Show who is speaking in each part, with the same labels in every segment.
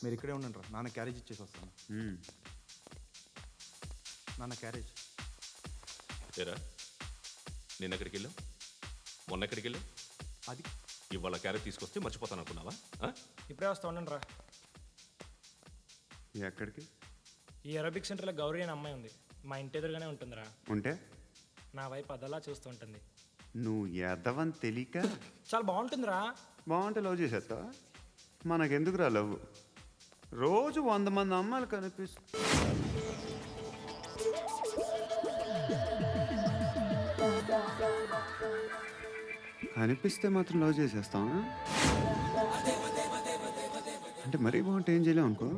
Speaker 1: మీరు ఇక్కడే ఉండండి రా, నాన్న క్యారేజ్ ఇచ్చేసి వస్తాను. నాన్న క్యారేజ్.
Speaker 2: ఏరా నేను ఎక్కడికి వెళ్ళావు, మొన్న ఎక్కడికి వెళ్ళావు?
Speaker 1: అది
Speaker 2: ఇవాళ క్యారెట్ తీసుకొస్తే మర్చిపోతాను అనుకున్నావా?
Speaker 3: ఇప్పుడే వస్తా ఉండండి రా.
Speaker 4: ఎక్కడికి?
Speaker 3: ఈ అరబిక్ సెంటర్లో గౌరీ అనే అమ్మాయి ఉంది, మా ఇంటి ఎదురుగానే ఉంటుందిరా.
Speaker 4: ఉంటే
Speaker 3: నా వైపు అదలా చూస్తూ ఉంటుంది.
Speaker 4: నువ్వు ఎదవని తెలియక
Speaker 3: చాలా బాగుంటుందిరా.
Speaker 4: బాగుంటే లవ్ చేసేస్తావా? మనకెందుకురా లవ్? రోజు 100 మంది అమ్మాయిలు కనిపిస్తే మాత్రం లవ్ చేసేస్తాం అంటే మరీ బాగుంటే ఏం చేయలేం అనుకో.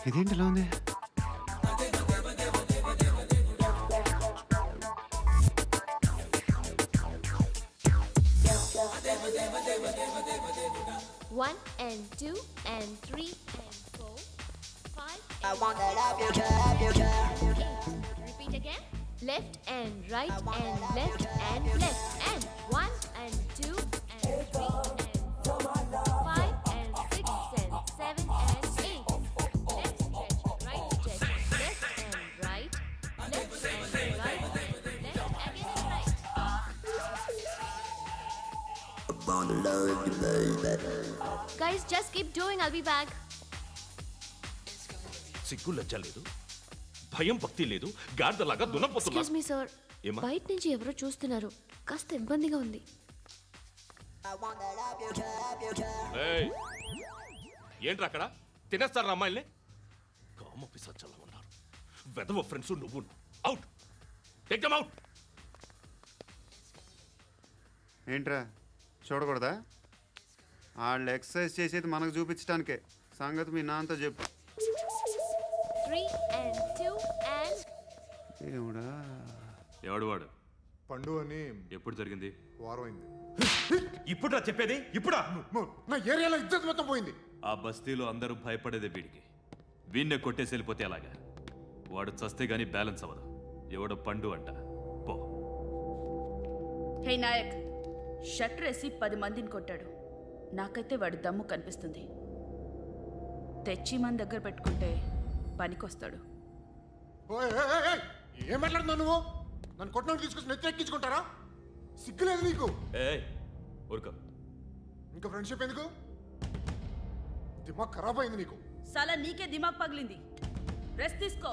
Speaker 4: ఇదేంటి ఇలా ఉంది?
Speaker 5: One and two and three and four, five.
Speaker 6: I want that up your cap, your cap.
Speaker 5: Repeat again. Left and right and left and left and one and two and three and four, five and six and seven and eight. Left stretch, right stretch, left and right, left and right, left again and right.
Speaker 6: On the low, you baby.
Speaker 5: Guys, just keep doing. I'll be back.
Speaker 2: సిగ్గు లజ్జ లేదు, భయం భక్తి లేదు, గాడిదలాగా దున్నపోతున్నా.
Speaker 5: Excuse me, sir.
Speaker 2: ఏమ్మా?
Speaker 5: బయట నుంచి ఎవరో చూస్తున్నారు, కాస్త ఇబ్బందిగా ఉంది.
Speaker 6: I want that up your cap, your cap.
Speaker 2: ఏయ్, ఏంట్రా అక్కడ తినేస్తారా అమ్మాయిల్ని? కామ పిశాచాలా ఉన్నారు, వెదవ ఫ్రెండ్స్. నువ్వు అవుట్, టేక్ దెమ్ అవుట్.
Speaker 4: ఏంట్రా చూడకూడదా? వాళ్ళు ఎక్సర్సైజ్ చేసేది మనకు చూపించడానికే. సంగతి మీ నాన్నతో చెప్పు.
Speaker 5: 3 and 2 and
Speaker 4: ఏముడా
Speaker 2: ఎవడు వాడు?
Speaker 7: పండు అని
Speaker 2: ఎప్పుడు జరిగింది?
Speaker 7: వారం అయింది.
Speaker 2: ఇప్పుడా చెప్పేది? ఇప్పుడా?
Speaker 7: నా ఏరియాలో ఇద్దరు మొత్తం పోయింది.
Speaker 8: ఆ బస్తీలో అందరూ భయపడేదే వీడికి. వీణ్ణే కొట్టేసి వెళ్ళిపోతే అలాగా? వాడు చస్తే గానీ బ్యాలెన్స్ అవ్వదు. ఎవడో పండు అంట. పో.
Speaker 9: హే నాయక్, షట్టర్ వేసి 10 మందిని కొట్టాడు. నాకైతే వాడి దమ్ము కనిపిస్తుంది. తెచ్చి మన దగ్గర పెట్టుకుంటే పనికొస్తాడు.
Speaker 7: ఏం మాట్లాడుతున్నావు నువ్వు? నన్ను కొట్టడానికి తీసుకొచ్చి నెత్తి ఎక్కించుకుంటారా? సిగ్గులేదు నీకు?
Speaker 8: ఏయ్ ఊరుక.
Speaker 7: ఇంకా ఫ్రెండ్షిప్ ఎందుకు? దిమాగ్ ఖరాబ్ అయింది నీకు.
Speaker 9: సలా నీకే దిమాగ్ పగిలింది. రెస్ట్ తీసుకో.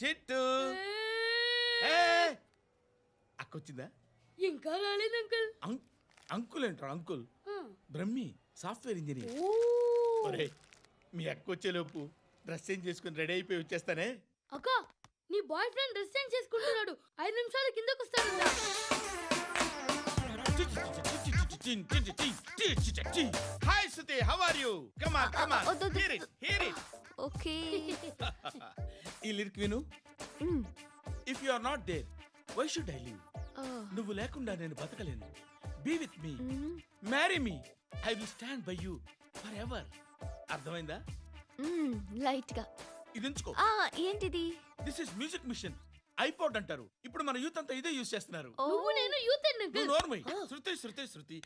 Speaker 10: చిట్టు అక్కొచ్చిందా?
Speaker 9: ఇంకా రాలేదు అంకుల్.
Speaker 10: అంకుల్ అంటారు అంకుల్. Brahmi software engineer. ఒరే, మీ అక్క వచ్చేలోపు డ్రెస్ చేంజ్ చేసుకుని రెడీ అయిపోయి వచ్చేస్తానే.
Speaker 9: అక్క, నీ బాయ్ ఫ్రెండ్ డ్రెస్ చేంజ్ చేసుకుంటున్నాడు. 5 నిమిషాలు కిందకు వస్తాడు.
Speaker 10: Hi Suthi, how are you? Come on come on, hear it hear it.
Speaker 5: Okay.
Speaker 10: ఈ లిరిక్ విను. If you are not there, why should I live? నువ్వు లేకుండా నేను బతకలేను. Be with me, marry me, I will stand by you forever. అర్థమైందా?
Speaker 5: Light గా.
Speaker 10: ఇది ఉంచుకో.
Speaker 5: ఏంటిది?
Speaker 10: This is music machine. IPod అంటారు. ఇప్పుడు మన యూత్ అంతా ఇదే యూస్ చేస్తున్నారు.
Speaker 9: నువ్వు నేను యూత్ అంకుల్.
Speaker 10: నోర్మై. శృతి శృతి శృతి.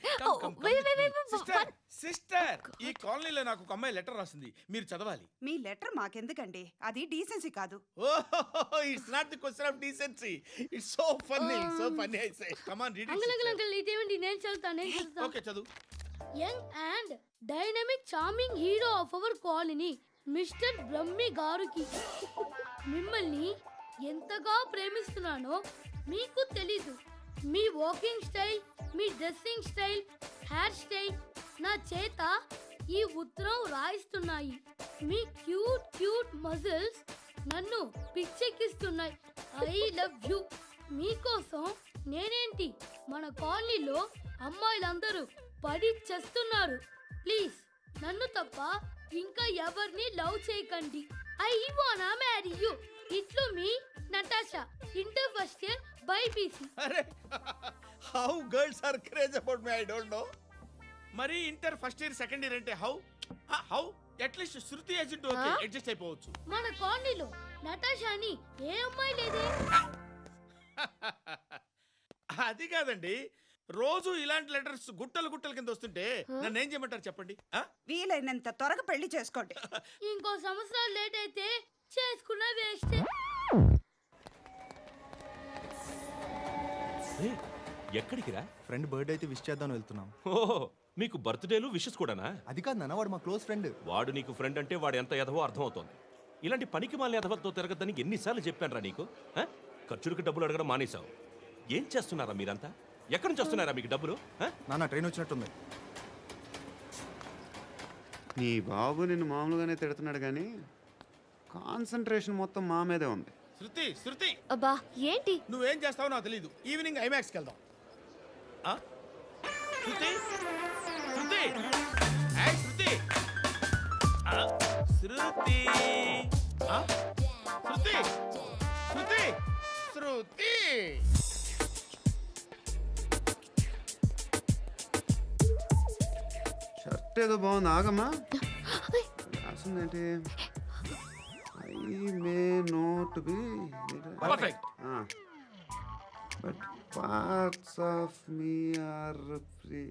Speaker 10: సిస్టర్, ఈ కాలనీలో నాకు ఒక అమ్మాయి లెటర్ రాసింది, మీరు చదవాలి.
Speaker 9: మీ లెటర్ మాకెందుకండి? అది డీసెన్సీ కాదు.
Speaker 10: Oh, it's not the question of decency. It's so funny, so funny. I say come on read it.
Speaker 9: Uncle ఇదేంటి? నేను చదువుతాను.
Speaker 10: ఓకే, చదువు.
Speaker 9: Young and dynamic charming hero of our colony mister Brahmi గారికి మిమ్మల్ని ఎంతగా ప్రేమిస్తున్నానో మీకు తెలీదు. మీ వాకింగ్ స్టైల్, మీ డ్రెస్సింగ్ స్టైల్, హెయిర్ స్టైల్ నా చేత ఈ ఉత్తరం రాయిస్తున్నాయి. మీ క్యూట్ క్యూట్ మజిల్స్ నన్ను పిచ్చెక్కిస్తున్నాయి. I love you. మీకోసం నేనేంటి, మన కాలనీలో అమ్మాయిలందరూ పడి చేస్తున్నారు. ప్లీజ్ నన్ను తప్ప ఇంకా ఎవరిని లవ్ చేయకండి. ఐ వానా మ్యారీ యూ. ఇట్లు మీ Natasha, inter first year BiPC.
Speaker 10: అరే, how girls are craze about me, I don't know. మరి inter first year second year అంటే how how at least Shruti agent okay, adjust అయిపోవచ్చు.
Speaker 9: మన కాలనీలో నటాషా అని ఏ అమ్మాయి లేదే.
Speaker 10: అది కాదండి, రోజు ఇలాంటి లెటర్స్ గుట్టలు గుట్టల కింద వస్తుంటే నన్ను ఏం చేయమంటారు చెప్పండి?
Speaker 6: వీలైనంత త్వరగా పెళ్లి చేసుకోండి.
Speaker 9: ఇంకో సంవత్సరాలు లేట్ అయితే చేసుకున్న వేస్ట్.
Speaker 2: ఎక్కడికి రా?
Speaker 1: ఫ్రెండ్ బర్త్డే అయితే విష్ చేద్దాం వెళ్తున్నాం.
Speaker 2: ఓహో, మీకు బర్త్డేలు విషెస్ కూడానా?
Speaker 1: అది కాదు నాన్న, వాడు మా క్లోజ్ ఫ్రెండ్.
Speaker 2: వాడు నీకు ఫ్రెండ్ అంటే వాడు ఎంత ఎదవో అర్థమవుతోంది. ఇలాంటి పనికి మాలిన ఎదవలతో తిరగద్దని ఎన్నిసార్లు చెప్పానురా నీకు? ఖర్చులకు డబ్బులు అడగడం మానేశావు. ఏం చేస్తున్నారా మీరంతా? ఎక్కడి నుంచి వస్తున్నారా మీకు డబ్బులు?
Speaker 1: నాన్న ట్రైన్ వచ్చినట్టుంది.
Speaker 4: నీ బాబు నిన్ను మామూలుగానే తిడుతున్నాడు కానీ కాన్సన్ట్రేషన్ మొత్తం మా మీదే ఉంది.
Speaker 10: శృతి, శృతి,
Speaker 5: అబ్బా ఏంటి?
Speaker 10: నువ్వేం చేస్తావో నాకు తెలీదు. ఈవినింగ్ ఐమాక్స్కి వెళ్దాం. శృతి, శృతి, ఏయ్ శృతి, శృతి, శృతి, శృతి, శృతి.
Speaker 4: షర్ట్ ఏదో బాగుంది, ఆగమ్మా. రాసిందేంటి? I may not be
Speaker 10: perfect.
Speaker 4: But parts of me are free.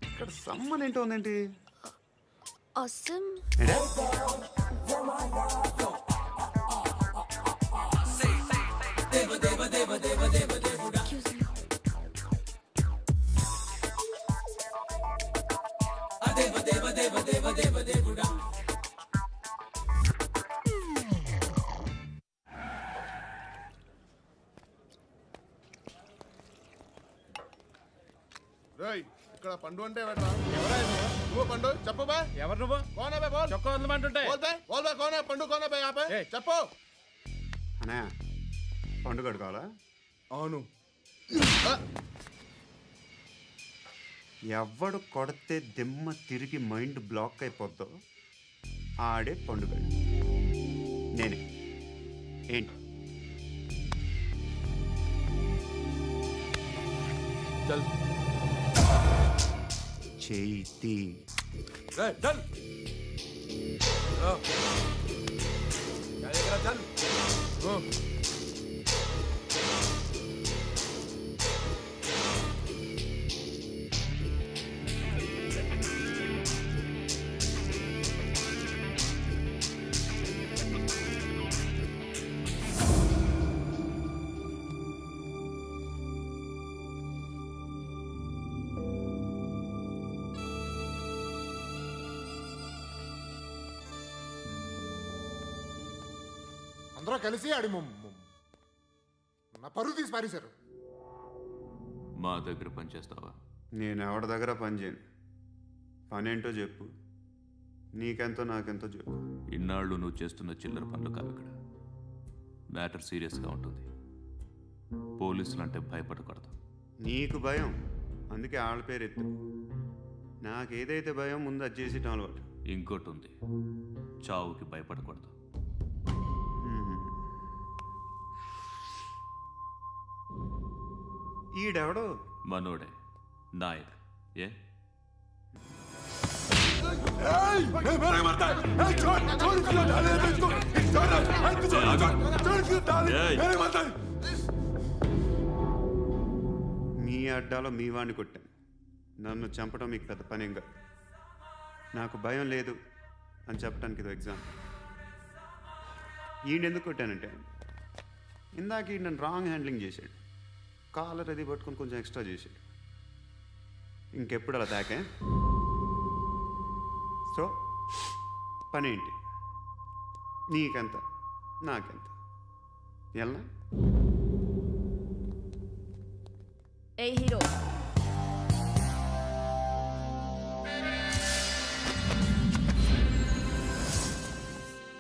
Speaker 4: ఇక్కడ సమ్మన్ ఏంటో ఉందేంటి?
Speaker 5: Awesome.
Speaker 4: ఏంటే?
Speaker 5: Excuse me.
Speaker 7: రేయ్, ఇక్కడ పండు అంటే ఎవరా? నువ్వు పండు చెప్పు బా.
Speaker 10: ఎవరు నువ్వు?
Speaker 7: కోనా బే బోల్.
Speaker 10: చొక్కా వదలమంటుంటే
Speaker 7: బోల్ బే, బోల్ బే, కోనా పండు, కోనా బే ఆపే.
Speaker 10: ఏయ్.
Speaker 7: చెప్పు.
Speaker 4: అనే పండుగ కావాలా?
Speaker 7: అవును.
Speaker 4: ఎవడు కొడితే దిమ్మ తిరిగి మైండ్ బ్లాక్ అయిపోద్దో ఆడే పండుగ. నేనే. ఏంటి?
Speaker 2: చల్
Speaker 4: చేతి
Speaker 2: చల్ చల్.
Speaker 7: అందరూ కలిసి ఆడి నా పరువు తీసి పారేశారు.
Speaker 8: మా దగ్గర పనిచేస్తావా?
Speaker 4: నేను ఎవరి దగ్గర పని చేయను. పనేంటో చెప్పు. నీకెంతో నాకెంతో చెప్పు.
Speaker 8: ఇన్నాళ్ళు నువ్వు చేస్తున్న చిల్లర పనులు కావు ఇక్కడ. మ్యాటర్ సీరియస్గా ఉంటుంది. పోలీసులు అంటే భయపడకూడదు.
Speaker 4: నీకు భయం, అందుకే ఆళ్ళ పేరు ఎత్తు. నాకేదైతే భయం ముందు అది చేసేటం అలవాటు.
Speaker 8: ఇంకోటి ఉంది, చావుకి భయపడకూడదు.
Speaker 4: ఈడెవడో
Speaker 8: మనోడే నాయక్. ఏ
Speaker 4: మీ అడ్డాలో మీ వాడిని కొట్టాను. నన్ను చంపడం మీకు పెద్ద పనేం కాదు. నాకు భయం లేదు అని చెప్పడానికి ఇది ఎగ్జాంపుల్. ఈయనెందుకు కొట్టానంటే ఇందాక ఈ నన్ను రాంగ్ హ్యాండ్లింగ్ చేశాడు. కాలర్ అది పట్టుకొని కొంచెం ఎక్స్ట్రా చేశాడు. ఇంకెప్పుడు అలా తాకే. సో పనేంటి? నీకెంత నాకెంత ఎలా?
Speaker 6: ఏ హీరో,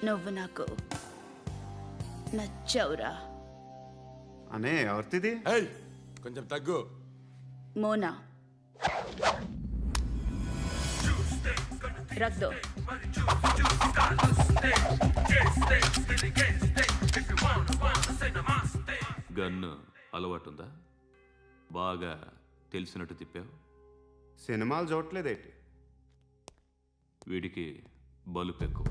Speaker 6: నువ్వు నాకు నచ్చావురా.
Speaker 4: అనే ఎవరిది?
Speaker 7: ఏయ్, కొంచెం తగ్గు.
Speaker 6: మోనా, రక్ దో.
Speaker 8: గన్ను అలవాటుందా? బాగా తెలిసినట్టు తిప్పావు.
Speaker 4: సినిమాలు చూడట్లేదేంటి?
Speaker 8: వీడికి బలుపు ఎక్కువ.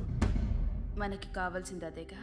Speaker 6: మనకి కావాల్సింది అదేగా.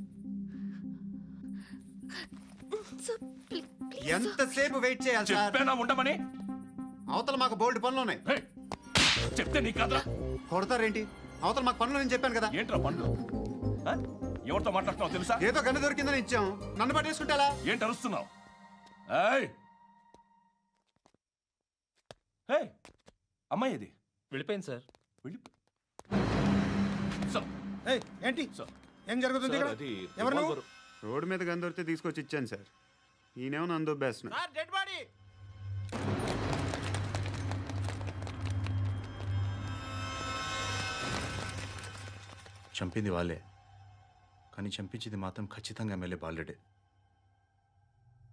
Speaker 4: ఎంతసేపు వెయిట్ చేయాలి సార్?
Speaker 2: చెప్పేనా ఉండమని?
Speaker 4: అవతల మాకు బోల్డ్ పనులు ఉన్నాయి.
Speaker 2: హే, చెప్తే నీకు కదా.
Speaker 4: కొడతారేంటి? అవతల మాకు పనులు నేను చెప్పాను కదా.
Speaker 2: ఏంట్రా పండ్లు? ఆ? ఎవరితో మాట్లాడుతున్నావు తెలుసా?
Speaker 4: ఏదో గన్ను దొరికిందని ఇచ్చాం, నన్ను పట్టేసుకుంటా.
Speaker 2: ఏంటి అరుస్తున్నావు? ఏయ్! ఏయ్! అమ్మాయి ఇది
Speaker 3: వెళ్ళిపోయింది సార్.
Speaker 2: వెళ్ళి సార్,
Speaker 11: ఏంటి
Speaker 2: సార్,
Speaker 11: ఏం జరుగుతుంది
Speaker 2: సార్,
Speaker 11: ఇక్కడ?
Speaker 2: అది
Speaker 11: ఎవరు నువ్వు?
Speaker 2: రివాల్వర్.
Speaker 4: రోడ్డు మీద గన్ను దొరికితే తీసుకొచ్చి ఇచ్చాను సార్. ఈయనేమో నన్ను దొబ్బేస్తున్నా.
Speaker 12: Dead body.
Speaker 1: చంపింది వాళ్ళే, కానీ చంపించింది మాత్రం ఖచ్చితంగా ఎమ్మెల్యే బాలుడే.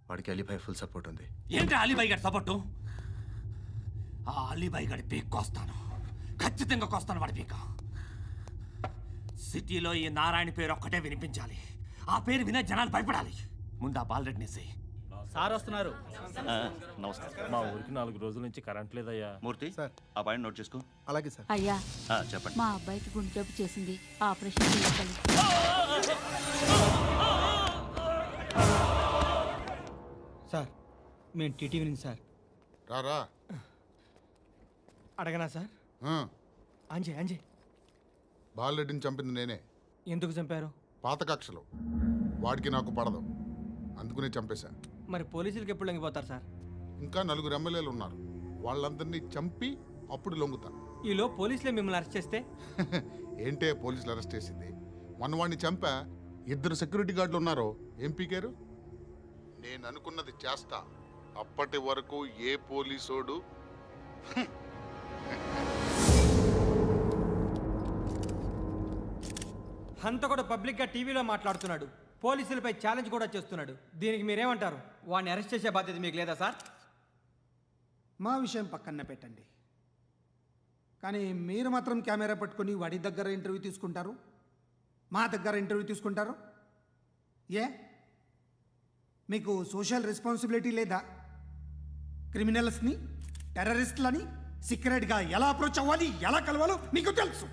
Speaker 1: వాడికి అలీభాయ్ ఫుల్ సపోర్ట్ ఉంది.
Speaker 10: ఏంటి అలీబాయి గారి సపోర్టు? ఆ అలీబాయి గారి పీక్ కోస్తాను, ఖచ్చితంగా కోస్తాను వాడి పీక. సిటీలో ఈ నారాయణ పేరు ఒక్కటే వినిపించాలి. ఆ పేరు వినే జనాలు భయపడాలి. ముందు ఆ బాలరెడ్డి నేసి.
Speaker 3: సార్ వస్తున్నారు.
Speaker 8: నమస్కారం.
Speaker 3: మా ఊరికి 4 రోజుల నుంచి కరెంట్ లేదయ్యా.
Speaker 8: మూర్తి, ఆ పాయింట్ నోట్ చేసుకో.
Speaker 1: అలాగే సార్.
Speaker 6: అయ్యా,
Speaker 8: చెప్పండి.
Speaker 6: మా అబ్బాయికి గుండె జబ్బు చేసింది, ఆపరేషన్ చేయాలి.
Speaker 12: సార్ మేము టీటీవీ నుంచి సార్.
Speaker 7: రారా.
Speaker 12: అడగనా సార్? అంజయ్
Speaker 7: బాలరెడ్డిని చంపింది నేనే.
Speaker 12: ఎందుకు చంపారు?
Speaker 7: పాత కక్షలు. వాడికి నాకు పడదు, అందుకునే చంపేశా.
Speaker 12: మరి పోలీసులకి ఎప్పుడు లొంగిపోతారు సార్?
Speaker 7: ఇంకా 4 ఎమ్మెల్యేలు ఉన్నారు, వాళ్ళందరినీ చంపి అప్పుడు లొంగుతాను.
Speaker 12: ఈలో పోలీసులే మిమ్మల్ని అరెస్ట్ చేస్తే?
Speaker 7: ఏంటే పోలీసులు అరెస్ట్ చేసింది? మొన్న వాడిని చంపా, 2 సెక్యూరిటీ గార్డులు ఉన్నారు, ఏం పీకారు? నేను అనుకున్నది చేస్తా, అప్పటి వరకు ఏ పోలీసోడు
Speaker 12: హంతకుడు పబ్లిక్గా టీవీలో మాట్లాడుతున్నాడు, పోలీసులపై ఛాలెంజ్ కూడా చేస్తున్నాడు. దీనికి మీరేమంటారు? వాడిని అరెస్ట్ చేసే బాధ్యత మీకు లేదా సార్?
Speaker 11: మా విషయం పక్కన పెట్టండి, కానీ మీరు మాత్రం కెమెరా పట్టుకొని వాడి దగ్గర ఇంటర్వ్యూ తీసుకుంటారు, మా దగ్గర ఇంటర్వ్యూ తీసుకుంటారు. ఏ మీకు సోషల్ రెస్పాన్సిబిలిటీ లేదా? క్రిమినల్స్ని, టెర్రరిస్టులని సీక్రెట్గా ఎలా అప్రోచ్ అవ్వాలి, ఎలా కలవాలో మీకు తెలుసు.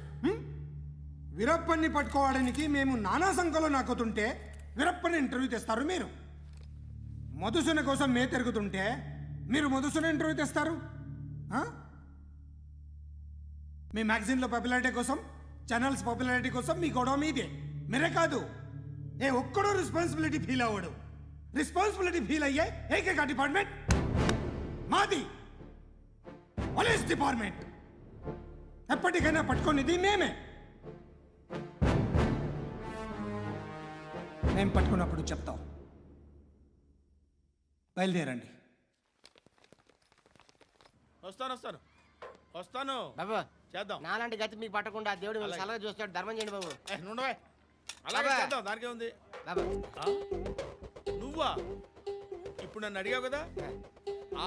Speaker 11: వీరప్పన్ని పట్టుకోవడానికి మేము నానా సంఖ్యలో నాకుతుంటే వీరప్పని ఇంటర్వ్యూ తెస్తారు మీరు. మధుసూన కోసం మే తిరుగుతుంటే మీరు మధుసూన ఇంటర్వ్యూ తెస్తారు. మీ మ్యాగజైన్లో పాపులారిటీ కోసం, ఛానల్స్ పాపులారిటీ కోసం మీ గొడవ మీదే. మీరే కాదు, ఏ ఒక్కడో రెస్పాన్సిబిలిటీ ఫీల్ అవ్వడు. రెస్పాన్సిబిలిటీ ఫీల్ అయ్యే ఏకైక డిపార్ట్మెంట్ మాది, పోలీస్ డిపార్ట్మెంట్. ఎప్పటికైనా పట్టుకునేది మేమే. మేము పట్టుకున్నప్పుడు చెప్తాం. బయలుదేరండి.
Speaker 10: వస్తాను
Speaker 12: బాబు
Speaker 10: చేద్దాం.
Speaker 12: నాలాంటి గతి మీకు పట్టకుండా దేవుడు మిమ్మల్ని సలహా చూస్తాడు. ధర్మం చేయండి బాబు.
Speaker 10: నుండవే, అలాగే
Speaker 12: అబ్బా.
Speaker 10: చేద్దాం, దానికే ఉంది.
Speaker 12: బాబు
Speaker 10: నువ్వా ఇప్పుడు నన్ను అడిగావు కదా,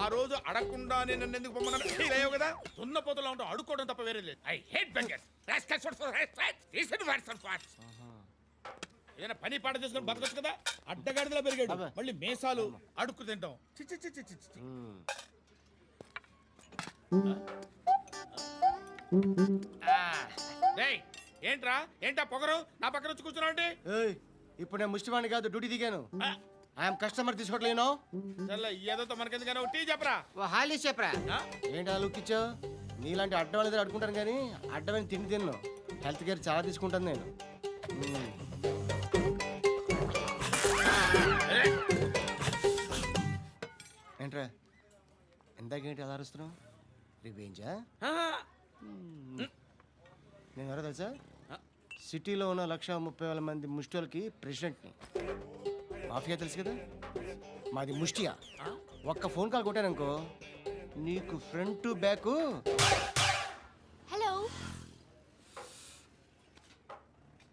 Speaker 10: ఆ రోజు అడగకుండా నేను నన్ను ఎందుకు పొమ్మన్నా ఫీల్ అయ్యావు కదా. సున్న పోతలో ఉంటావు, అడుక్కోవడం తప్ప వేరే లేదు. I hate bangers. ఏదైనా పని పాట చేసుకుని బతకొచ్చు కదా. అడ్డగాడిదలా పెరిగాడు,
Speaker 12: అబ్బా.
Speaker 10: మళ్ళీ మేసాలు అడుక్కు తింటాం. చి చి చి చి చి చి. డేయ్, ఏంటా పొగరు నా పక్కన వచ్చి కూర్చున్నావు అంటే?
Speaker 12: ఇప్పుడు నేను ముష్టివాణి కాదు, డ్యూటీ దిగాను. ఐఎమ్ కస్టమర్ తీసుకోవట్లేను.
Speaker 10: ఏదో మనకెందుకైనా టీ చెప్పరా.
Speaker 12: ఓ హాలీస్ చెప్పరా. ఏంటి అలా లుక్ ఇచ్చావు? నీలాంటి అడ్డం వాళ్ళ దగ్గర అడుకుంటాను, కానీ అడ్డమైన తిండి తిన్ను. హెల్త్ కేర్ చాలా తీసుకుంటాను నేను. ఏంట్రా ఎందాకేంటి అలా అరుస్తున్నావు? రివేంజా? నేను ఎవరో తెలుసా? సిటీలో ఉన్న 130,000 మంది ముష్టిలకి ప్రెసిడెంట్ని. మాఫియా తెలుసు కదా, మాది ముష్టియా. ఒక్క ఫోన్ కాల్ కొట్టాననుకో, నీకు ఫ్రంట్ టు బ్యాక్.
Speaker 5: హలో.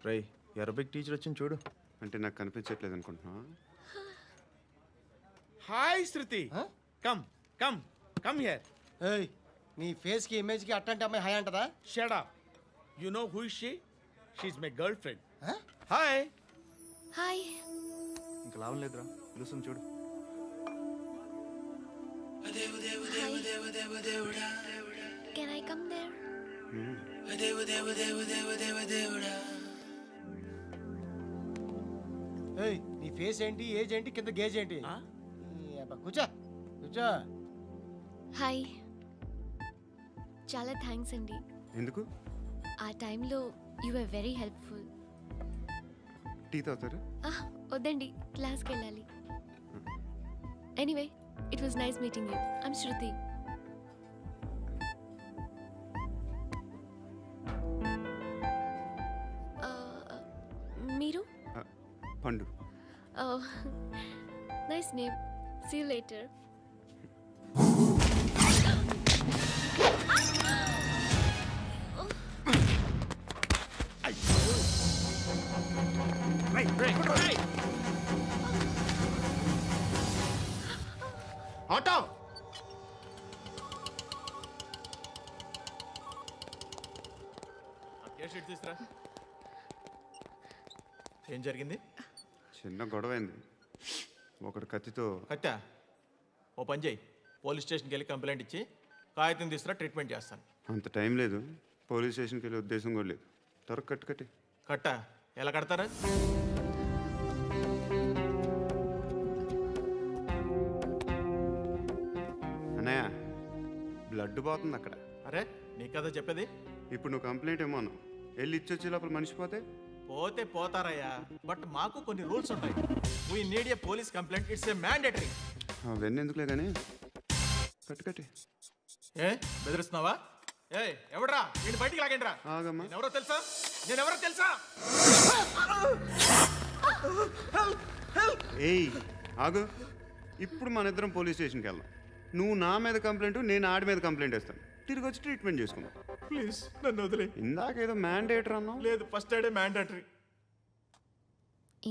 Speaker 1: రై, అరబిక్ టీచర్ వచ్చింది చూడు.
Speaker 4: అంటే నాకు కనిపించట్లేదు అనుకుంటున్నా.
Speaker 10: Hi Shruti, come come come here.
Speaker 12: ఏయ్, నీ ఫేస్కి ఇమేజ్కి అట్లాంటి అమ్మాయి హాయ్ అంటదా?
Speaker 10: Shut up. You know who is she? She is my girl friend. Hi.
Speaker 5: Hi.
Speaker 1: ఇంకా లాభం లేదురా, పిలుస్తుంది చూడు.
Speaker 5: Can I come there?
Speaker 12: ఏయ్, నీ ఫేస్ ఏంటి, ఏజ్ ఏంటి, కింద గేజ్ ఏంటి? కూర్చో కూర్చో.
Speaker 5: హాయ్, చాలా థ్యాంక్స్ అండి.
Speaker 4: ఎందుకు?
Speaker 5: ఆ టైంలో you are very helpful.
Speaker 4: Tea తాగుతారా?
Speaker 5: వద్దండి, క్లాస్కి వెళ్ళాలి. Anyway, it was nice meeting you. I'm Shruti. మీరు?
Speaker 4: Pandu.
Speaker 5: Nice name. See you later.
Speaker 4: Auto.
Speaker 11: తీసురా. ఏం జరిగింది?
Speaker 4: చిన్న గొడవ అయింది. ఒకడు కత్తితో.
Speaker 11: కట్టా? ఓ పని చేయి, పోలీస్ స్టేషన్కి వెళ్ళి కంప్లైంట్ ఇచ్చి కాగితం తీసుకురా, ట్రీట్మెంట్ చేస్తాను.
Speaker 4: అంత టైం లేదు, పోలీస్ స్టేషన్కి వెళ్ళే ఉద్దేశం కూడా లేదు. త్వరగా కట్టి.
Speaker 11: కట్టా? ఎలా కడతారా?
Speaker 4: అన్నయ్య, బ్లడ్ పోతుంది అక్కడ.
Speaker 11: అరే నీ కదా చెప్పేది.
Speaker 4: ఇప్పుడు నువ్వు కంప్లైంట్ ఏమో అన్నావు, వెళ్ళి ఇచ్చొచ్చే లోపల మనిషి పోతే
Speaker 11: పోతే పోతారయ్యా, బట్ మాకు కొన్ని రూల్స్ ఉంటాయి. We need a police complaint, it's a mandatory.
Speaker 4: అవన్నీ ఎందుకులే కానీ కట్టి.
Speaker 11: ఏ బెదిరిస్తున్నావా? ఏ ఎవడ్రా నేను బయటికి లాగండి రా.
Speaker 4: ఆగమ్మా.
Speaker 11: ఎవరో తెలుసా? నేనెవరో తెలుసా?
Speaker 4: ఏయ్ ఆగు. ఇప్పుడు మన ఇద్దరం పోలీస్ స్టేషన్కి వెళ్దాం. నువ్వు నా మీద కంప్లైంట్, నేను ఆడి మీద కంప్లైంట్ వేస్తాను. తిరిగి వచ్చి ట్రీట్మెంట్ చేసుకుందాం.
Speaker 11: ప్లీజ్ నన్ను వదిలే.
Speaker 4: ఇందాకేదో మ్యాండేటర్ అన్నావు.
Speaker 11: లేదు, ఫస్ట్ ఎయిడే మ్యాండేటరీ.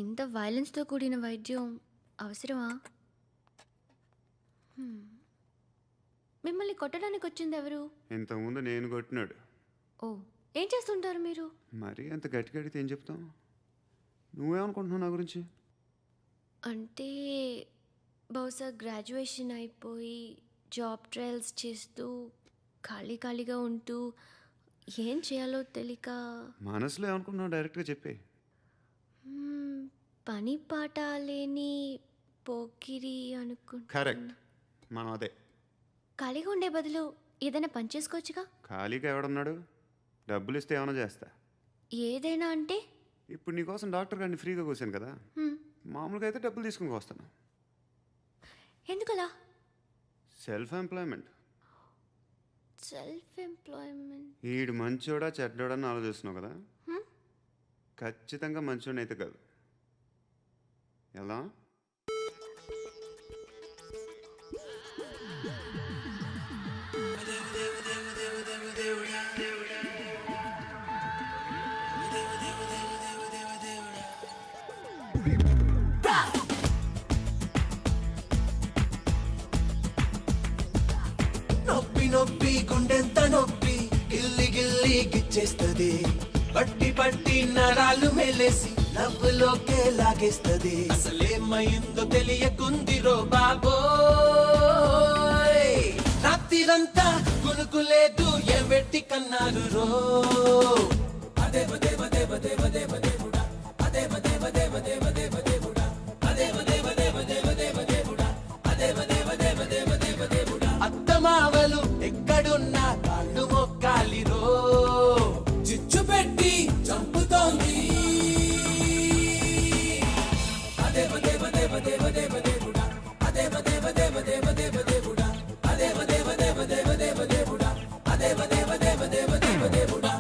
Speaker 5: ఇంత వైలెన్స్తో కూడిన వైద్యం అవసరమా? మిమ్మల్ని కొట్టడానికి వచ్చింది ఎవరు?
Speaker 4: ఇంతకుముందు నేను కొట్టినాడు.
Speaker 5: ఓ, ఏం చేస్తుంటారు మీరు?
Speaker 4: మరీ అంత గట్టిగా అడిగితే ఏం చెప్తాం? నువ్వేమనుకుంటున్నావు నా గురించి?
Speaker 5: అంటే బహుశా గ్రాడ్యుయేషన్ అయిపోయి జాబ్ ట్రయల్స్ చేస్తూ ఖాళీగా ఉంటూ ఏం చేయాలో తెలియక.
Speaker 4: మనసులో ఏమనుకుంటున్నావు డైరెక్ట్గా చెప్పే.
Speaker 5: పని పాట లేని పోకిరి అనుకుంటా.
Speaker 4: కరెక్ట్, మనం అదే.
Speaker 5: ఖాళీగా ఉండే బదులు ఏదైనా పని చేసుకోవచ్చుగా.
Speaker 4: ఖాళీగా ఎవడన్నాడు? డబ్బులు ఇస్తే ఏమైనా చేస్తా.
Speaker 5: ఏదైనా అంటే?
Speaker 4: ఇప్పుడు నీకోసం డాక్టర్ గారిని ఫ్రీగా కూర్చాను కదా, మామూలుగా అయితే డబ్బులు తీసుకుని వస్తాను.
Speaker 5: ఎందుకలా?
Speaker 4: Self employment. ఈడు మంచోడా చెడ్డోడా అని ఆలోచిస్తున్నావు కదా, ఖచ్చితంగా మంచోడని అయితే కాదు. ఎలా?
Speaker 13: నొప్పి గుండెంత నొప్పి గిల్లి గిచ్చేస్తది. పట్టి నరాలు మెలేసి నవ్వులోకే లాగేస్తది. అసలేమైందో తెలియకుందిరో బాబోయ్. రాత్రిరంతా గునుకులేదు ఎవెట్టి కన్నారు రో. అదేవ దేవ దేవ దేవ దేవ దేవుడా, అదేవ దేవ దేవ దేవ దేవ దేవుడా, అదేవ దేవ దేవ దేవ దేవ దేవుడా, అదేవ దేవ దేవ దేవ దేవ దేవుడా. అత్తమావలు ఎక్కడున్నా కాళ్ళు మొక్కాలిరో. చిచ్చు పెట్టి చంపుతోంది. అదేవ దేవ దేవ దేవ దేవ దేవుడా, అదేవ దేవ దేవ దేవ దేవ దేవుడా, అదేవ దేవ దేవ దేవ దేవ దేవుడా, అదేవ దేవ దేవ దేవ దేవ దేవుడా.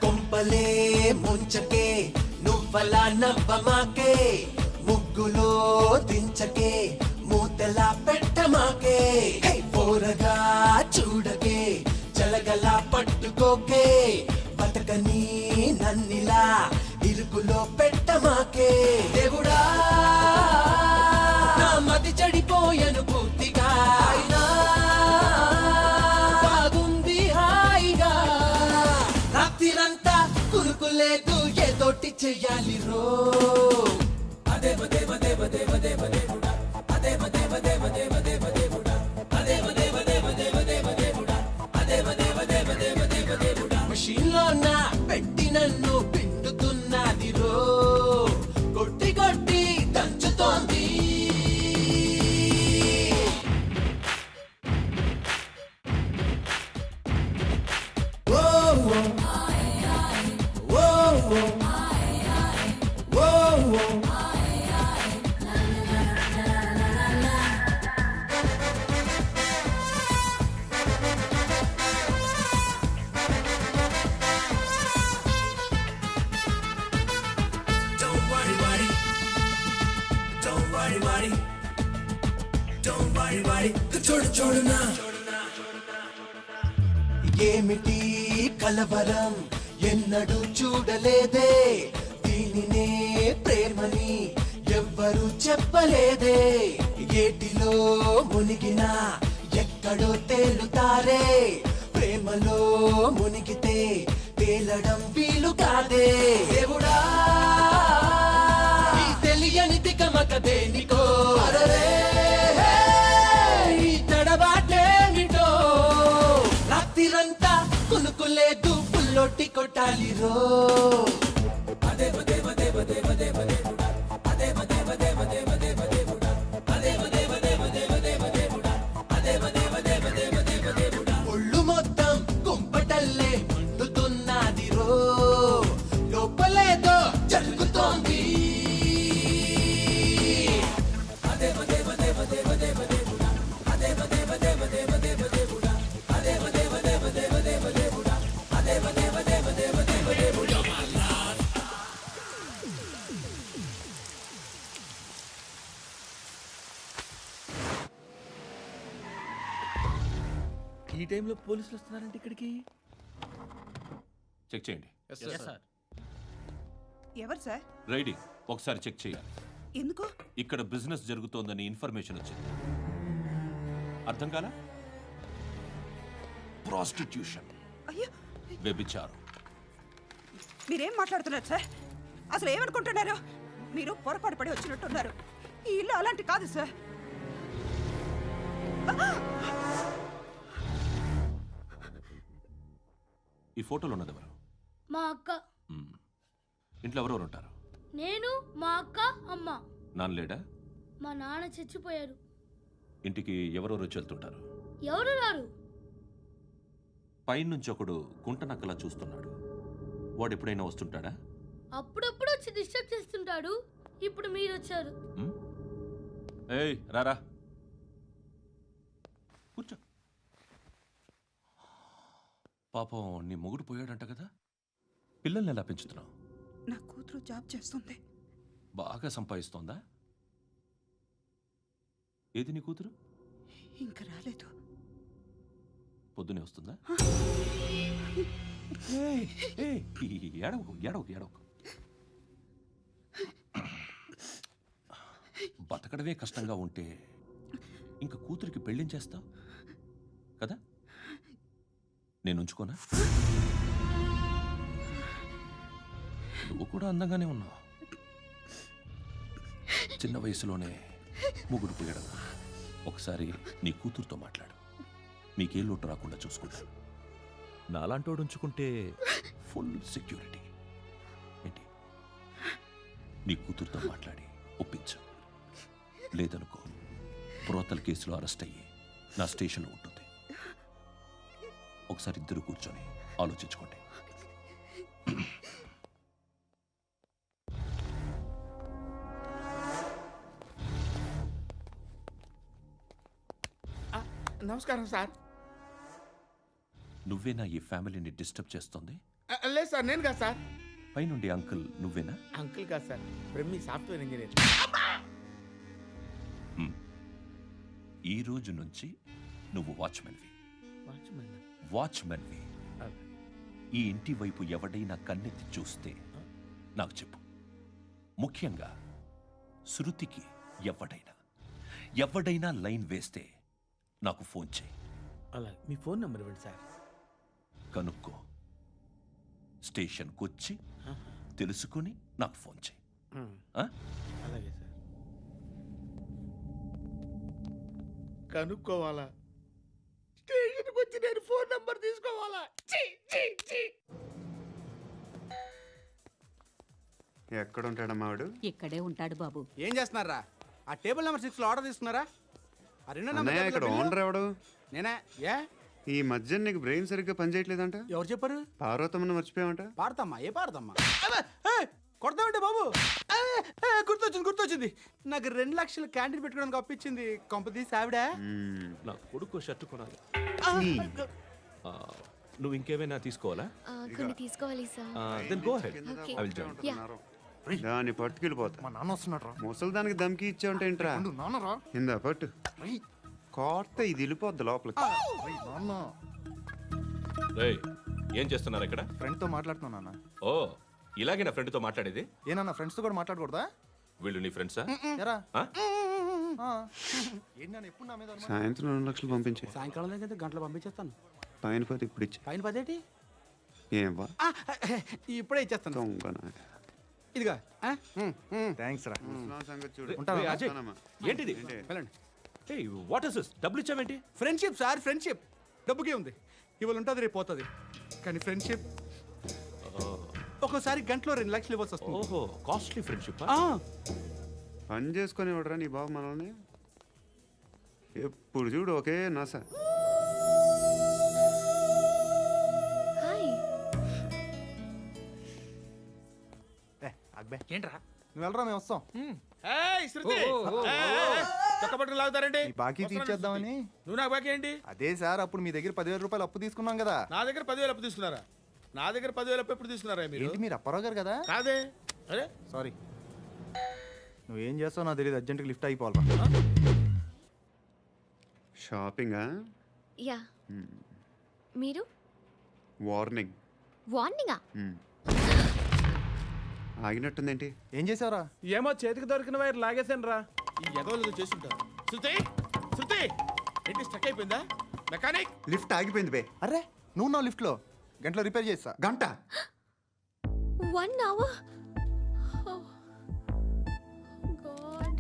Speaker 13: కొంపలే ముంచకే నువ్వలా నవ్వమాకే. ముగ్గులో దించకే మూతలా పెట్టమాకే. పోరగా పడగలా పట్టుకోకే బతకని నన్నిలా ఇరుకులో పెట్టమాకే దేవుడా నా మతి చెడిపోయను పూర్తిగా అయినా బాగుంది హాయిగా రాత్రిరంతా కురుకులేదు ఏదోటి చెయ్యాలి రో అదేవ దేవ దేవ దేవ దేవ దేవుడా అదేవ దేవ దేవ దేవ దేవ దేవుడా అదేవ దేవ దేవ దేవ దేవ దేవుడా అదేవ దేవ దేవ దేవ దేవ దేవుడా మషీన్లో నా పెట్టి నన్ను పిండుతున్నది రో కొట్టి కొట్టి దంచుతోంది ఓ ఓ ఓ ఓ Don't worry, worry. Don't worry, worry. Don't worry, worry. చూడు చూడు నా ఏమిటి కలవరం ఎన్నడూ చూడలేదే దీనినే ప్రేమని ఎవ్వరూ చెప్పలేదే ఏటిలో మునిగినా ఎక్కడో తేలుతారే ప్రేమలో మునిగితే తేలడం వీలు కాదే దేవుడా ఈ తెలియని తికమక దేనికో అరరే ఈ తడబాటేమిటో రాత్రిరంతా కునుకులేదు పుల్లొట్టి కొట్టాలి రో అదేవ దేవ దేవ దేవ దేవ దేవుడా అదేవ దేవ దేవ దేవ దేవ దేవుడా అదేవ దేవ దేవ దేవ దేవ దేవుడా అదేవ దేవ దేవ దేవ దేవ దేవుడా ఒళ్ళు మొత్తం కుంపటల్లే మండుతున్నది రో లోపలేదో జరుగుతోంది అదేవ దేవ దేవ దేవ దేవ దేవుడా అదేవ దేవ దేవ దేవ దేవ దేవుడా అదేవ దేవ దేవ దేవ దేవ దేవుడా అదేవ దేవ దేవ దేవ దేవ దేవుడా
Speaker 10: ఈ టైంలో పోలీసులు వస్తున్నారంటే ఇక్కడికి
Speaker 2: చెక్ చేయండి.
Speaker 6: ఎవరు సార్?
Speaker 2: రైడింగ్ ఒకసారి చెక్ చేయాలి.
Speaker 6: ఎందుకు?
Speaker 2: ఇక్కడ బిజినెస్ జరుగుతోందని ఇన్ఫర్మేషన్ వచ్చింది. అర్థం కాలా? ప్రాస్టిట్యూషన్,
Speaker 6: అయ్యో,
Speaker 2: వ్యభిచారం.
Speaker 6: మీరేం మాట్లాడుతున్నారు సార్? అసలు ఏమనుకుంటున్నారు? మీరు పొరపాటు పడి వచ్చినట్టున్నారు. ఈ ఇల్లు అలాంటి కాదు సార్.
Speaker 2: ఈ ఫోటోలో ఉన్నది ఎవరు?
Speaker 9: మా అక్క.
Speaker 2: మ్మ్. ఇంట్లో ఎవరెవరు ఉంటారు?
Speaker 9: నేను, మా అక్క, అమ్మ.
Speaker 2: నాన్న లేడా?
Speaker 9: మా నాన్న చచ్చిపోయారు.
Speaker 2: ఇంటికి ఎవరెవరు వచ్చి వెళ్తుంటారు?
Speaker 9: ఎవరు రారు.
Speaker 2: పైనుంచి ఒకడు గుంట నక్కలా చూస్తున్నాడు. వాడు ఎప్పుడైనా వస్తుంటాడా?
Speaker 9: అప్పుడప్పుడు వచ్చి డిస్టర్బ్ చేస్తుంటాడు. ఇప్పుడు మీరు వచ్చారు.
Speaker 2: మ్మ్? ఏయ్ రారా, కూర్చో. పాపం నీ మొగుడు పోయాడంట కదా, పిల్లల్ని ఎలా పెంచుతున్నావు?
Speaker 6: నా కూతురు జాబ్ చేస్తుంది.
Speaker 2: బాగా సంపాదిస్తోందా? ఏది నీ కూతురు?
Speaker 6: ఇంకా రాలేదు.
Speaker 2: పొద్దునే వస్తుందా? ఏయ్, ఏయ్, ఏడవకు ఏడవకు ఏడవకు. బతకడమే కష్టంగా ఉంటే ఇంకా కూతురికి పెళ్ళించేస్తావు కదా? నేను ఉంచుకోనా? నువ్వు కూడా అందంగానే ఉన్నావు. చిన్న వయసులోనే ముగ్గురు పోయడం. ఒకసారి నీ కూతురుతో మాట్లాడు. నీకే లోటు రాకుండా చూసుకుంటాను. నాలాంటోడు ఉంచుకుంటే ఫుల్ సెక్యూరిటీ. ఏంటి? నీ కూతురుతో మాట్లాడి ఒప్పించు. లేదనుకో, ప్రోతల్ కేసులో అరెస్ట్ అయ్యి నా స్టేషన్లో ఉంటుంది. ఒకసారి ఇద్దరు కూర్చొని ఆలోచించుకోండి.
Speaker 10: నమస్కారం సార్.
Speaker 2: నువ్వేనా ఈ ఫ్యామిలీని డిస్టర్బ్ చేస్తుంది?
Speaker 10: లేదు సార్, నేను కాదు సార్.
Speaker 2: పైనుండి అంకుల్ నువ్వేనా?
Speaker 10: అంకుల్ కాదు సార్, బ్రహ్మి సాఫ్ట్వేర్ ఇంజనీర్.
Speaker 2: ఈ రోజు నుంచి నువ్వు వాచ్మెన్వి. వాచ్మెన్వి. ఈ ఇంటి వైపు ఎవడైనా కన్నెత్తి చూస్తే నాకు చెప్పు. ముఖ్యంగా శృతికి ఎవడైనా లైన్ వేస్తే నాకు ఫోన్ చేయి.
Speaker 10: అలా మీ ఫోన్ నెంబర్ ఇవ్వండి సార్.
Speaker 2: కనుక్కో, స్టేషన్కి వచ్చి తెలుసుకుని నాకు ఫోన్ చేయి. ఆ?
Speaker 10: అలాగే సార్. కనుక్కోవాలా? స్టేషన్కి వచ్చి నేను ఫోన్ నంబర్ తీసుకోవాలా? ఛీ, ఛీ, ఛీ.
Speaker 4: ఎక్కడ ఉంటాడమ్మా వాడు?
Speaker 6: ఇక్కడే ఉంటాడు బాబు.
Speaker 11: ఏం చేస్తున్నారా? ఆ టేబుల్ నెంబర్ 6 లో ఆర్డర్ తీసుకున్నారా? ఆ రెండో
Speaker 4: అన్నయ్య, ఇక్కడ ఓనర్ ఎవడు?
Speaker 11: నేనే. ఏ
Speaker 4: ఈ మధ్య నీకు బ్రెయిన్ సరిగ్గా పనిచేయట్లేదంట.
Speaker 11: ఎవరు చెప్పారు?
Speaker 4: పార్వతమ్మను మర్చిపోయామంట.
Speaker 11: పాడతామ్మా. ఏ పాడతామ్మా? కొడతామంటే బాబు. గుర్తొచ్చింది. నాకు 2 లక్షలు క్యాంటీన్ పెట్టుకోవడానికి అప్పించింది కొంపతీసి ఆవిడ.
Speaker 2: నా కొడుకు షర్ట్ కొనాలి. నువ్వు ఇంకేమైనా తీసుకోవాలా?
Speaker 5: కొన్ని తీసుకోవాలి sir.
Speaker 2: Then go ahead.
Speaker 5: Okay.
Speaker 2: I will join.
Speaker 4: దాన్ని పట్టుకెళ్ళిపోతా.
Speaker 11: మా నాన్న వస్తున్నాడు.
Speaker 4: ముసలి దానికి దమ్కి ఇచ్చావంటే ఏంట్రా?
Speaker 11: నాన్నరా.
Speaker 4: ఇందా పట్టు. కోర్త ఇది వెళ్ళిపోద్ది లోపలికి.
Speaker 11: నాన్న
Speaker 2: ఏయ్, ఏం చేస్తున్నారు ఇక్కడ?
Speaker 11: ఫ్రెండ్ తో మాట్లాడుతున్నా నాన్న.
Speaker 2: ఓ, ఇలాగే నా ఫ్రెండ్తో మాట్లాడేది?
Speaker 11: ఏనన్నా ఫ్రెండ్స్ తో కూడా మాట్లాడకూడదా?
Speaker 2: వీళ్ళు నీ ఫ్రెండ్సా?
Speaker 11: ఎరా
Speaker 2: ఆ?
Speaker 11: ఏంటి నాన్న ఎప్పుడు నా మీద అనుమానం?
Speaker 4: సాయంత్రం 2 లక్షలు పంపించే.
Speaker 11: సాయంకాలం దగ్గర గంటలు పంపించేస్తాను.
Speaker 4: పైన పోతే ఇప్పుడు ఇచ్చే.
Speaker 11: పైన 10 ఏంటి?
Speaker 4: ఏం వా
Speaker 11: ఇప్పుడే ఇచ్చేస్తాను.
Speaker 4: దొంగనా.
Speaker 11: ఇదిగా. థ్యాంక్స్ రా.
Speaker 4: ముసలాం సంగతి చూడు.
Speaker 11: ఉంటావా?
Speaker 2: ఏయ్, అజయ్,
Speaker 4: వస్తానమ్మా.
Speaker 2: ఏంటిది?
Speaker 11: వెళ్ళండి.
Speaker 2: ఏయ్, వాట్ ఇస్ దిస్? డబ్బులు ఇచ్చావేంటి?
Speaker 11: Friendship sir, friendship. డబ్బుకే ఉంది. ఇవాళ ఉంటుంది, రేపు పోతుంది. కానీ ఫ్రెండ్షిప్ ఒక్కోసారి గంటలో 2 లక్షలు ఇవ్వాల్సి వస్తుంది.
Speaker 2: ఓహో, కాస్ట్లీ ఫ్రెండ్షిప్.
Speaker 4: పని చేసుకొని ఇవ్వడరా నీ బాబు మనల్ని? ఎప్పుడు చూడు ఒకే నస.
Speaker 5: హాయ్.
Speaker 11: అక్బే
Speaker 3: ఏంట్రా?
Speaker 11: నువ్వు వెళ్ళరా, మేము వస్తాం. శృతి చక్కబట్టలు లాగుతారండి.
Speaker 14: బాకీ తీర్చేద్దామని.
Speaker 11: నువ్వు నాకు బాకీ ఏంటి?
Speaker 14: అదే సార్, అప్పుడు మీ దగ్గర 10,000 రూపాయలు అప్పు తీసుకున్నాం కదా.
Speaker 11: నా దగ్గర 10,000 అప్పు తీసుకున్నారా? నా దగ్గర 10,000 అప్పు ఎప్పుడు తీసుకున్నారా మీరు?
Speaker 14: ఏంటి, మీరు అప్పారావు గారు కదా?
Speaker 11: కాదే. అరే
Speaker 14: సారీ. నువ్వేం చేస్తావు నాకు తెలియదు, అర్జెంట్గా లిఫ్ట్ అయిపోవాలి.
Speaker 4: షాపింగా?
Speaker 5: యా. మీరు?
Speaker 4: వార్నింగ్.
Speaker 5: వార్నింగా?
Speaker 4: ఆగినట్టుందేంటి?
Speaker 14: ఏం చేసావురా?
Speaker 3: ఏమో చేతికి దొరికిన వైర్ లాగేసాను రా.
Speaker 11: ఈ ఎగవలు చేస్తుంటారు. శృతి శృతి ఏంటి స్టక్ అయిపోయిందా? మెకానిక్.
Speaker 4: లిఫ్ట్ ఆగిపోయింది బే.
Speaker 14: అరే, నువ్వు నా లిఫ్ట్లో గంటలో రిపేర్ చేస్తా.
Speaker 4: గంట?
Speaker 5: 1 hour? Oh, God.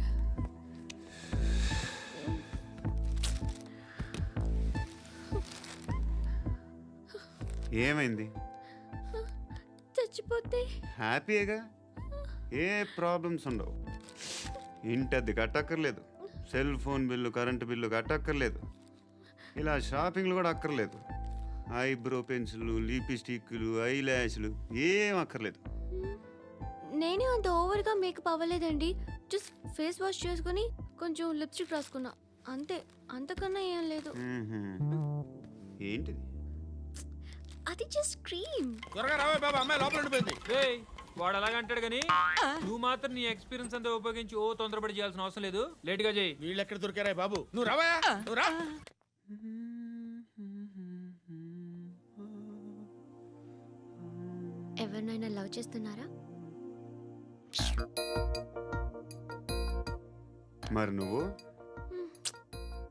Speaker 4: ఏమైంది?
Speaker 5: చచ్చిపోతే?
Speaker 4: హ్యాపీగా, ఏ ప్రాబ్లమ్స్ ఉండవు. ఇంటద్ది కట్టక్కర్లేదు, cell phone bill, current bill కట్టక్కర్లేదు, ఇలా షాపింగ్లు కూడా అక్కర్లేదు. ఐబ్రో పెన్సిల్లు, లిప్స్టిక్లు, ఐ ల్యాష్లు ఏం అక్కర్లేదు.
Speaker 5: నేనే అంత ఓవర్గా మేకప్ అవ్వలేదండి. జస్ట్ ఫేస్ వాష్ చేసుకుని కొంచెం లిప్స్టిక్ రాసుకున్నా అంతే. అంతకన్నా ఏం లేదు.
Speaker 4: ఏంటిది?
Speaker 5: అది జస్ట్ క్రీమ్.
Speaker 11: త్వరగా రావే బాబా, అమ్మాయి లోపల ఉండిపోయింది.
Speaker 3: వాడు అలాగంటాడు కానీ నువ్వు మాత్రం నీ ఎక్స్పీరియన్స్ అంతా ఉపయోగించి తొందరపడి చేయాల్సిన అవసరం లేదు. లేట్ గా చేయి.
Speaker 11: వీళ్ళు ఎక్కడ దొరికారా బాబు? నువ్వు రావా, నువ్వు రా.
Speaker 5: ఎవరినైనా లవ్ చేస్తున్నారా?
Speaker 4: మరి నువ్వు?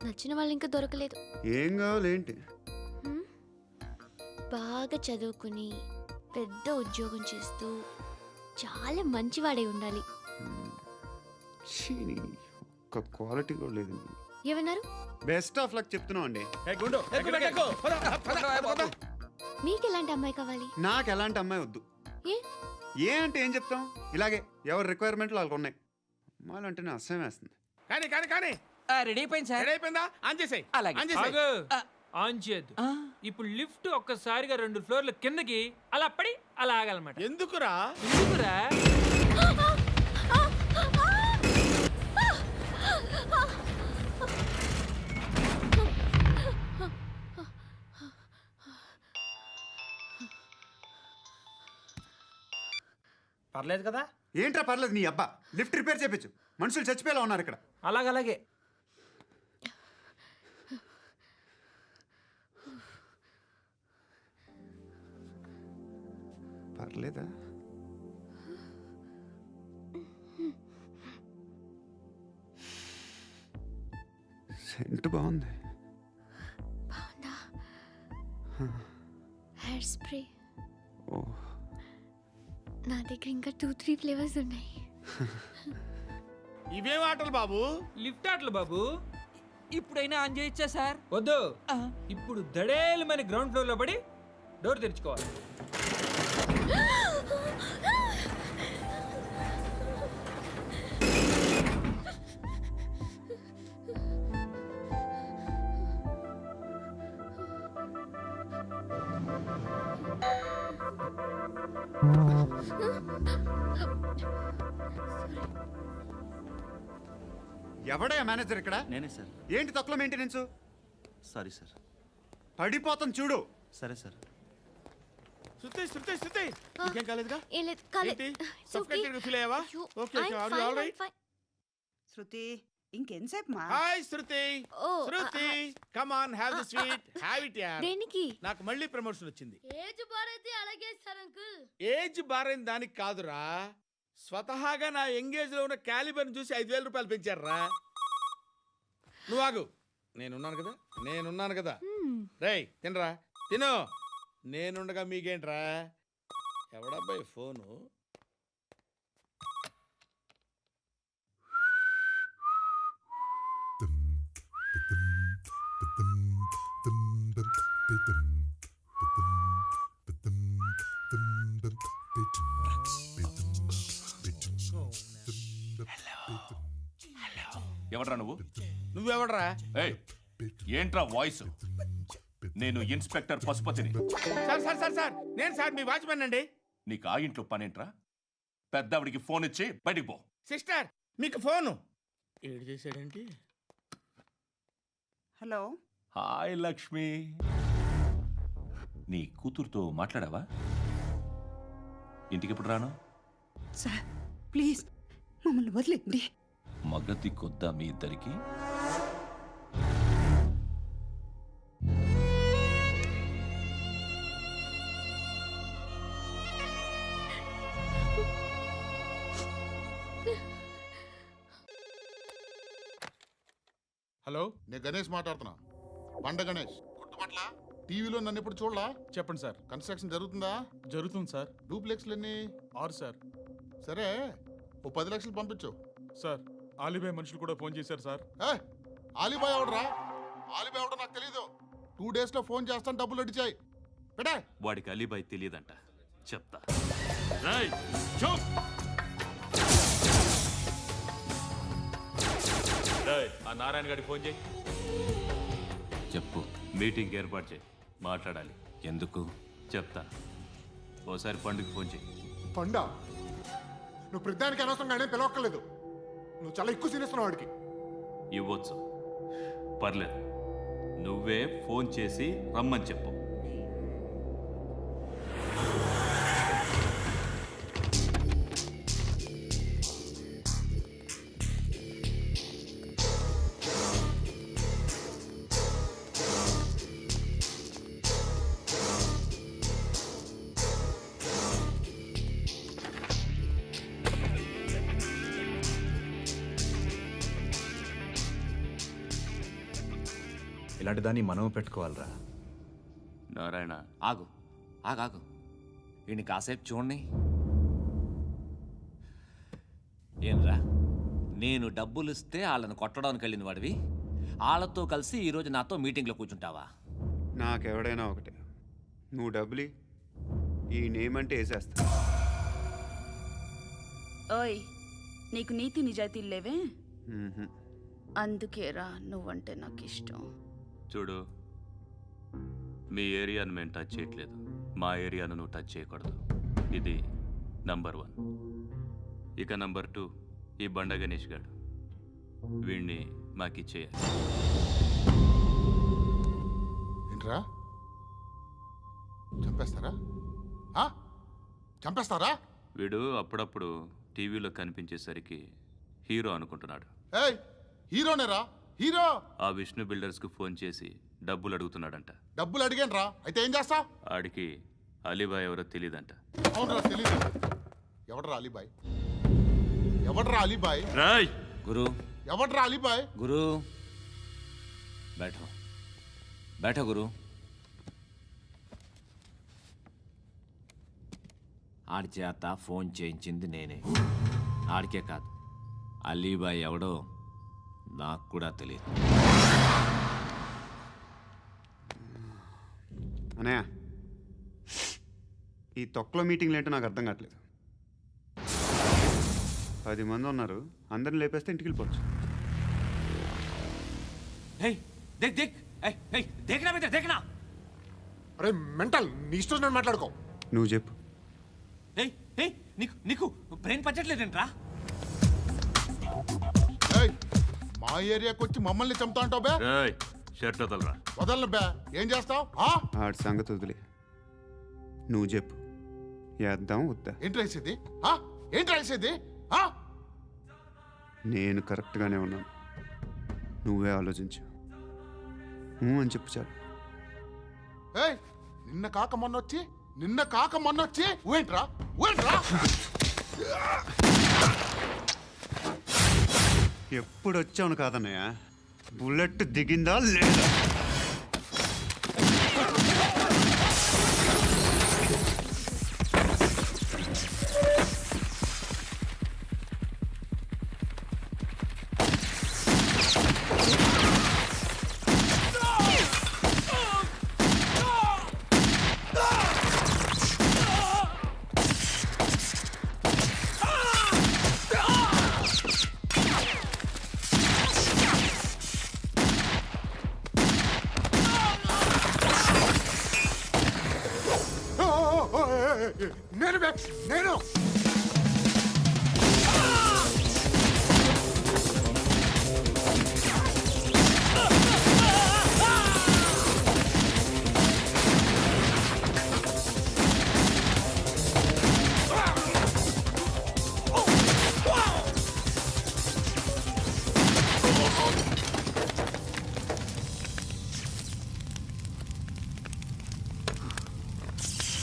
Speaker 5: నచ్చిన వాళ్ళు ఇంకా దొరకలేదు.
Speaker 4: ఏం కావాలేంటి?
Speaker 5: బాగా చదువుకుని పెద్ద ఉద్యోగం చేస్తూ చాలా మంచివాడే ఉండాలి.
Speaker 4: ఒక్క క్వాలిటీ కూడా లేదు.
Speaker 5: ఏమన్నారు?
Speaker 4: బెస్ట్ ఆఫ్ లక్ చెప్తున్నావు అండి.
Speaker 5: మీకు ఎలాంటి అమ్మాయి కావాలి?
Speaker 4: నాకు ఎలాంటి అమ్మాయి వద్దు. ఏ అంటే ఏం చెప్తాం? ఇలాగే ఎవరి రిక్వైర్మెంట్లు వాళ్ళకు ఉన్నాయి. అమ్మాయిలు అంటేనే అసహ్యం వేస్తుంది.
Speaker 11: కానీ కానీ కానీ
Speaker 12: రెడీ అయిపోయింది సార్.
Speaker 11: రెడీ అయిపోయిందా? ఆన్ చేసేయ్.
Speaker 12: అలాగే.
Speaker 11: ఆన్ చేసేయ్.
Speaker 3: ఆన్ చేయద్దు. ఇప్పుడు లిఫ్ట్ ఒక్కసారిగా 2 ఫ్లోర్ల కిందకి అలా పడి అలా ఆగాలన్నమాట.
Speaker 11: ఎందుకురా?
Speaker 3: ఎందుకురా?
Speaker 11: పర్లేదు కదా?
Speaker 4: ఏంట్రా పర్లేదు నీ అబ్బా? లిఫ్ట్ రిపేర్ చేయించు. మనుషులు చచ్చిపోయేలా ఉన్నారు ఇక్కడ.
Speaker 3: అలాగే
Speaker 4: పర్లేదా? సెంట్ బాగుంది.
Speaker 5: బాగుందా? Hair spray.
Speaker 4: ఓ,
Speaker 5: నా దగ్గర ఇంకా 2-3 ఫ్లేవర్స్ ఉన్నాయి.
Speaker 10: ఇవేం ఆటలు బాబు?
Speaker 3: లిఫ్ట్ ఆటలు బాబు.
Speaker 6: ఇప్పుడైనా ఆన్ చేయొచ్చా సార్?
Speaker 3: వద్దు, ఇప్పుడు దడేలమైన గ్రౌండ్ ఫ్లోర్ లో పడి డోర్ తెరుచుకోవాలి.
Speaker 4: ఎవడయ్యా మేనేజర్ ఇక్కడ?
Speaker 1: నేనే సార్.
Speaker 4: ఏంటి తక్కువ మెయింటెనెన్స్?
Speaker 1: Sorry sir.
Speaker 4: పడిపోతాం చూడు.
Speaker 1: సరే సార్.
Speaker 10: శృతి ఇంకేం కాలేదుగా?
Speaker 5: ఏం లేదు, కాలేదు.
Speaker 10: ఏంటి? Suffocated గా ఫీల్ అయ్యావా? Okay, are you all right?
Speaker 6: Shruti ఇంకెంతసేపు మా?
Speaker 10: Hi Shruti.
Speaker 5: Oh,
Speaker 10: Shruti, come on, have the sweet, have it యార్.
Speaker 5: దేనికి?
Speaker 10: నాకు మళ్ళీ ప్రమోషన్ వచ్చింది.
Speaker 9: ఏజ్ బారైతే అలాగే సార్ అంకుల్.
Speaker 10: ఏజ్ బారైన దానికి కాదురా, స్వతహాగా నా ఎంగేజ్ లో ఉన్న క్యాలిబర్ చూసి 5,000 రూపాయలు పెంచారా. నువ్వు ఆగు, నేనున్నాను కదా. రేయ్ తినరా, తిను. నేనుండగా మీకేంట్రా? ఎవడబ్బాయి ఫోను?
Speaker 2: ఎవడ్రా నువ్వు?
Speaker 10: నువ్వెవడరా?
Speaker 2: ఏయ్, ఏంట్రా వాయిస్? నేను ఇన్స్పెక్టర్ పశుపతిని.
Speaker 10: సార్ నేను సార్ మీ వాచ్మెన్ అండి.
Speaker 2: నీకు ఆ ఇంట్లో పనేంట్రా? పెద్దవిడికి ఫోన్ ఇచ్చి బయటికి పో.
Speaker 10: సిస్టర్ మీకు ఫోను. ఏడు చేశాడేంటి?
Speaker 6: హలో.
Speaker 2: హాయ్ లక్ష్మి. నీ కూతురుతో మాట్లాడావా? ఇంటికి ఎప్పుడు రాను?
Speaker 6: సార్ ప్లీజ్ మమ్మల్ని వదిలేండి.
Speaker 2: మగతి కొద్దా మీ ఇద్దరికి?
Speaker 7: హలో, నేను గణేష్ మాట్లాడుతున్నా. బండ గణేష్ గుర్తుపట్ల? టీవీలో నన్ను ఎప్పుడు చూడలా?
Speaker 11: చెప్పండి సార్.
Speaker 7: కన్స్ట్రక్షన్ జరుగుతుందా?
Speaker 11: జరుగుతుంది సార్.
Speaker 7: డూప్లెక్స్లు ఎన్ని?
Speaker 11: 6 సార్.
Speaker 7: సరే, ఓ 10 లక్షలు పంపించు.
Speaker 11: సార్, ఆలిబాయ్ మనుషులు కూడా ఫోన్ చేశారు సార్.
Speaker 7: ఆలిబాయ్ ఎవడరా? ఆలిబాయ్ ఎవడో నాకు తెలీదు. 2 days లో ఫోన్ చేస్తాను, డబ్బులు అడిచాయి. పెట్టే.
Speaker 8: వాడికి అలీబాయ్ తెలియదంట, చెప్తా. రేయ్, చూప్. రేయ్, ఆ నారాయణ గారికి ఫోన్ చేయి.
Speaker 2: చెప్పు.
Speaker 8: మీటింగ్ ఏర్పాటు చేయి, మాట్లాడాలి.
Speaker 2: ఎందుకు?
Speaker 8: చెప్తా. ఓసారి పండుగ ఫోన్ చేయి.
Speaker 7: పండా, నువ్వు ప్రతిదానికి అనవసరంగానే పిలవక్కర్లేదు. నువ్వు చాలా ఎక్కువ సీనిస్తున్నావు వాడికి.
Speaker 8: ఇవ్వచ్చు, పర్లేదు. నువ్వే ఫోన్ చేసి రమ్మని చెప్పు.
Speaker 1: ఇలాంటి దాన్ని మనం పెట్టుకోవాలరా.
Speaker 8: నారాయణ,
Speaker 15: ఆగు ఆగాగు, ఈయన కాసేపు చూడండి. ఏంరా, నేను డబ్బులు ఇస్తే వాళ్ళని కొట్టడానికి వెళ్ళిన వాడివి, వాళ్ళతో కలిసి ఈరోజు నాతో మీటింగ్లో కూర్చుంటావా?
Speaker 4: నాకెవడైనా ఒకటే, నువ్వు డబ్బులి, ఈ నేమ్ అంటే వేసేస్తా.
Speaker 6: ఓయ్, నీకు నీతి నిజాయితీలు లేవే?
Speaker 4: మ్మ్హ్మ్.
Speaker 6: అందుకేరా నువ్వంటే నాకు ఇష్టం.
Speaker 8: చూడు, మీ ఏరియాను మేము టచ్ చేయట్లేదు, మా ఏరియాను నువ్వు టచ్ చేయకూడదు. ఇది నంబర్ 1. ఇక నంబర్ 2, ఈ బండ గణేష్ గారు. వీణ్ణి మాకిచ్చేయాలి.
Speaker 7: ఏంట్రా, చంపేస్తారా? చంపేస్తారా?
Speaker 8: వీడు అప్పుడప్పుడు టీవీలో కనిపించేసరికి హీరో అనుకుంటున్నాడు.
Speaker 7: ఏయ్, హీరోనేరా, హీరో.
Speaker 8: ఆ విష్ణు బిల్డర్స్కు ఫోన్ చేసి డబ్బులు అడుగుతున్నాడంట.
Speaker 7: డబ్బులు అడిగాను రా, అయితే ఏం చేస్తా?
Speaker 8: ఆడికి అలీబాయ్ ఎవరో తెలియదంట.
Speaker 7: అవునరా తెలీదు. ఎవడరా అలీబాయ్? ఎవడరా అలీబాయ్?
Speaker 8: రాయ్
Speaker 15: గురు
Speaker 7: ఎవడరా అలీబాయ్?
Speaker 15: గురు बैठो बैठो गुरु ఆడి చేత ఫోన్ చేయించింది నేనే. ఆడికే కాదు, అలీబాయ్ ఎవడో నాకు కూడా తెలియదు.
Speaker 4: అనయ్య, ఈ తొక్కలో మీటింగ్లు ఏంటో నాకు అర్థం కావట్లేదు. 10 మంది ఉన్నారు, అందరిని లేపేస్తే ఇంటికి వెళ్ళిపోవచ్చు.
Speaker 15: देख देख देखना बेटा देखना.
Speaker 7: అరే మెంటల్, నీ ఇష్టం నేను మాట్లాడుకో.
Speaker 4: నువ్వు చెప్పు.
Speaker 15: నీకు నీకు బ్రెయిన్ పచ్చట్లేదంట్రా?
Speaker 7: ఏయ్, మా ఏరియాకి వచ్చి మమ్మల్ని చంపుతా అంటావు బే?
Speaker 8: రాయ్ షర్ట్ వదలరా.
Speaker 7: వదలను బే. ఏం చేస్తావు?
Speaker 4: ఆడి సంగతి వదిలే, నువ్వు చెప్పు. వేద్దాం వద్దా?
Speaker 7: ఏంటి రాసేది? ఏంటి రాసేది?
Speaker 4: నేను కరెక్ట్గానే ఉన్నాను, నువ్వే ఆలోచించు. అని చెప్పు చాలు.
Speaker 7: ఏయ్, నిన్న కాక మొన్నొచ్చి ఊయంట్రా.
Speaker 4: ఎప్పుడు వచ్చావును కాదన్నయ్య, బుల్లెట్ దిగిందా లేదా?
Speaker 7: నేను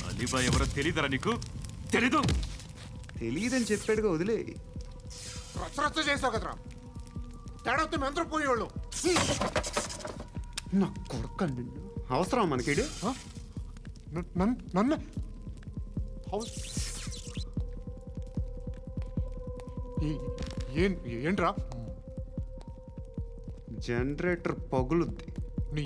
Speaker 8: అలీబాయ్ ఎవరో తెలీదరా నీకు? తెలీదు?
Speaker 4: తెలియదని చెప్పాడుగా, వదిలే.
Speaker 7: రచ్చ చేసావు కదరా. తేడా వస్తే మెంతరం పోయేవాళ్ళు.
Speaker 4: నా కొడుక, నిన్ను అవసరం మనకిడు.
Speaker 7: నన్ను ఏంట్రా?
Speaker 4: జనరేటర్ పగులుద్ది.
Speaker 7: నీ